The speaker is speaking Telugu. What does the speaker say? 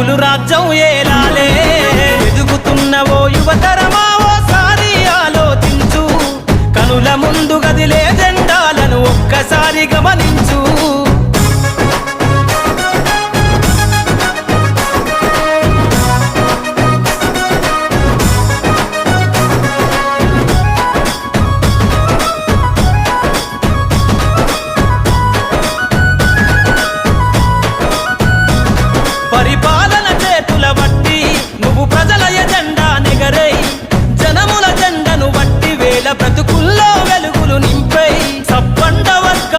వెలుగులు రాజ్యం ఏలాలే ఎదుగుతున్నవో యువతరమా ఓసారి ఆలోచించు కనుల ముందు గదిలే జెండాలను ఒక్కసారి గమనించు